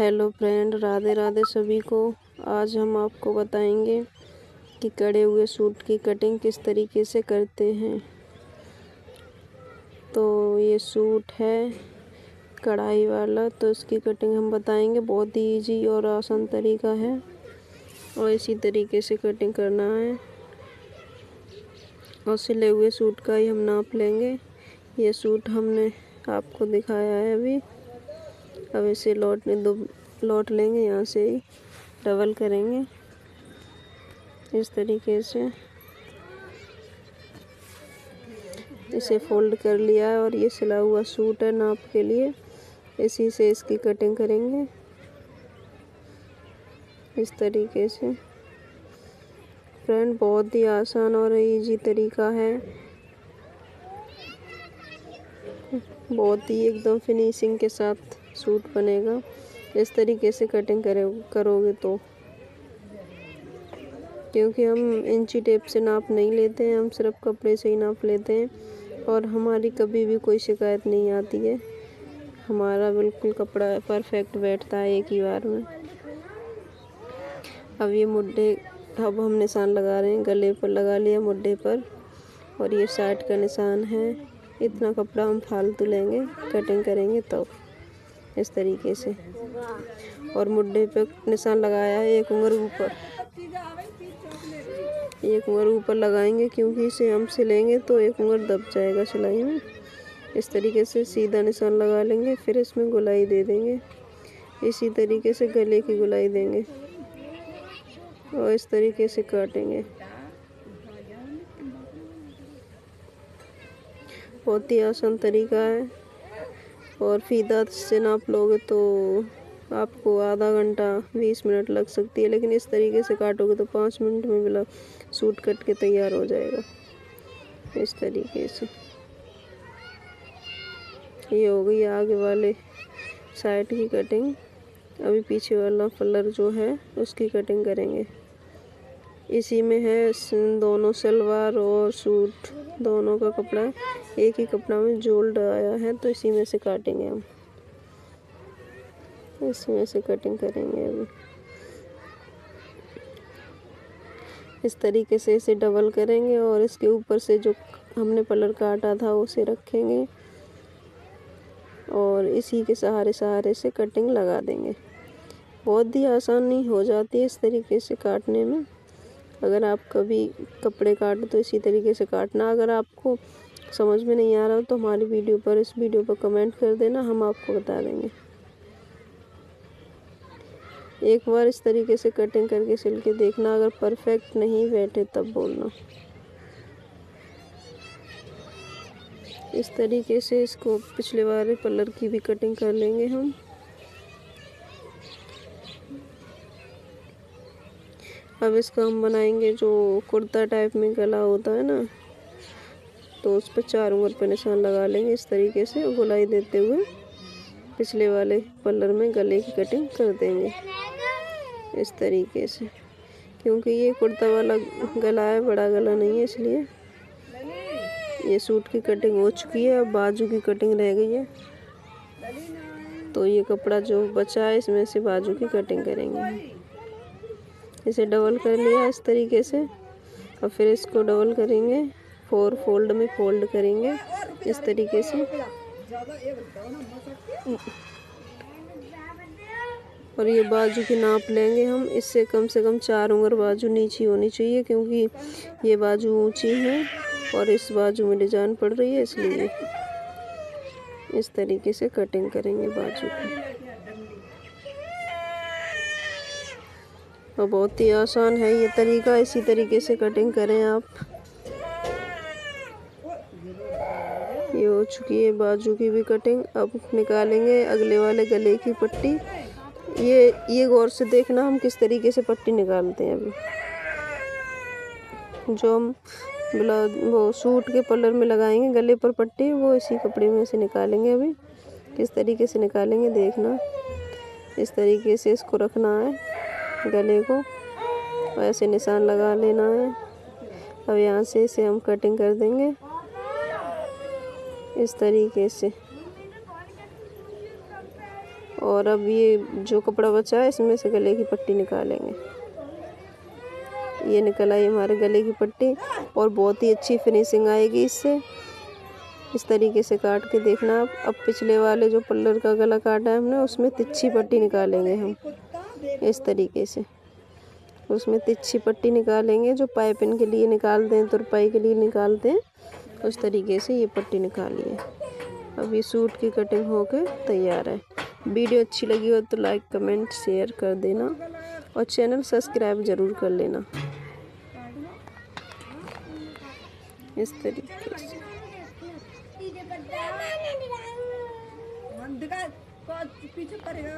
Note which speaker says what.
Speaker 1: Hello friend, Radhe Radhe सभी को। आज हम आपको बताएंगे कि कड़े हुए सूट की कटिंग किस तरीके से करते हैं। तो ये सूट है कढ़ाई वाला, तो इसकी कटिंग हम बताएंगे। बहुत ही इजी और आसान तरीका है और इसी तरीके से कटिंग करना है। और सिले हुए सूट का ही हम नाप लेंगे। ये सूट हमने आपको दिखाया है अभी। अब इसे लौट लेंगे, यहाँ से ही डबल करेंगे इस तरीके से। इसे फोल्ड कर लिया है और ये सिला हुआ सूट है नाप के लिए। इसी से इसकी कटिंग करेंगे इस तरीके से। फ्रेंड, बहुत ही आसान और इजी तरीका है। बहुत ही एकदम फिनिशिंग के साथ सूट बनेगा इस तरीके से कटिंग करोगे तो। क्योंकि हम इंची टेप से नाप नहीं लेते हैं, हम सिर्फ कपड़े से ही नाप लेते हैं और हमारी कभी भी कोई शिकायत नहीं आती है। हमारा बिल्कुल कपड़ा परफेक्ट बैठता है एक ही बार में। अब हम निशान लगा रहे हैं। गले पर लगा लिया, मुड्ढे पर, और ये साइड का निशान है। इतना कपड़ा हम फालतू लेंगे, कटिंग करेंगे तो इस तरीके से। और मुड्ढे पे निशान लगाया है एक उंगल ऊपर लगाएंगे, क्योंकि इसे हम सिलेंगे तो एक उंगल दब जाएगा सिलाई में। इस तरीके से सीधा निशान लगा लेंगे, फिर इसमें गोलाई दे देंगे। इसी तरीके से गले की गोलाई देंगे और इस तरीके से काटेंगे। बहुत ही आसान तरीका है। और फीता से नाप लोगे तो आपको आधा घंटा 20 मिनट लग सकती है, लेकिन इस तरीके से काटोगे तो 5 मिनट में बिल्कुल सूट कट के तैयार हो जाएगा इस तरीके से। ये हो गई आगे वाले साइड की कटिंग। अभी पीछे वाला पल्लर जो है उसकी कटिंग करेंगे। इसी में है दोनों सलवार और सूट दोनों का कपड़ा एक ही कपड़ा में जोड़ आया है, तो इसी में से काटेंगे हम। इसी में से कटिंग करेंगे अभी इस तरीके से। इसे डबल करेंगे और इसके ऊपर से जो हमने पल्लर काटा था उसे रखेंगे और इसी के सहारे से कटिंग लगा देंगे। बहुत ही आसानी हो जाती है इस तरीके से काटने में। अगर आप कभी कपड़े काटो तो इसी तरीके से काटना। अगर आपको समझ में नहीं आ रहा हो तो हमारी इस वीडियो पर कमेंट कर देना, हम आपको बता देंगे। एक बार इस तरीके से कटिंग करके सिल के देखना, अगर परफेक्ट नहीं बैठे तब बोलना। इस तरीके से इसको पिछले वाले पल्लर की भी कटिंग कर लेंगे हम। अब इसका हम बनाएंगे जो कुर्ता टाइप में गला होता है ना, तो उस पर 4 उंगल पे निशान लगा लेंगे इस तरीके से, और गोलाई देते हुए पिछले वाले पल्लर में गले की कटिंग कर देंगे इस तरीके से। क्योंकि ये कुर्ता वाला गला है, बड़ा गला नहीं है, इसलिए ये सूट की कटिंग हो चुकी है। अब बाजू की कटिंग रह गई है, तो ये कपड़ा जो बचा है इसमें से बाजू की कटिंग करेंगे। इसे डबल कर लिया इस तरीके से, और फिर इसको डबल करेंगे, 4 फोल्ड में फोल्ड करेंगे इस तरीके से। और ये बाजू की नाप लेंगे हम। इससे कम से कम 4 उंगल बाजू नीची होनी चाहिए, क्योंकि ये बाजू ऊंची है और इस बाजू में डिजाइन पड़ रही है, इसलिए इस तरीके से कटिंग करेंगे बाजू की। और बहुत ही आसान है ये तरीका, इसी तरीके से कटिंग करें आप। ये हो चुकी है बाजू की भी कटिंग। अब निकालेंगे अगले वाले गले की पट्टी। ये गौर से देखना हम किस तरीके से पट्टी निकालते हैं। अभी जो हम वो सूट के पल्लर में लगाएंगे गले पर पट्टी, वो इसी कपड़े में से निकालेंगे। अभी किस तरीके से निकालेंगे देखना। इस तरीके से इसको रखना है गले को, और ऐसे निशान लगा लेना है। अब यहाँ से इसे हम कटिंग कर देंगे इस तरीके से। और अब ये जो कपड़ा बचा है इसमें से गले की पट्टी निकालेंगे। ये निकल आई हमारे गले की पट्टी और बहुत ही अच्छी फिनिशिंग आएगी इससे। इस तरीके से काट के देखना आप। अब पिछले वाले जो पल्लर का गला काटा है हमने उसमें तिरछी पट्टी निकालेंगे हम इस तरीके से। उसमें तिरछी पट्टी निकालेंगे, जो पाइपिंग के लिए निकालते हैं, तुरपाई के लिए निकालते हैं, उस तरीके से ये पट्टी निकालिए। अब ये सूट की कटिंग होकर तैयार है। वीडियो अच्छी लगी हो तो लाइक कमेंट शेयर कर देना और चैनल सब्सक्राइब ज़रूर कर लेना। इस तरीके से
Speaker 2: पीछे पड़ेगा।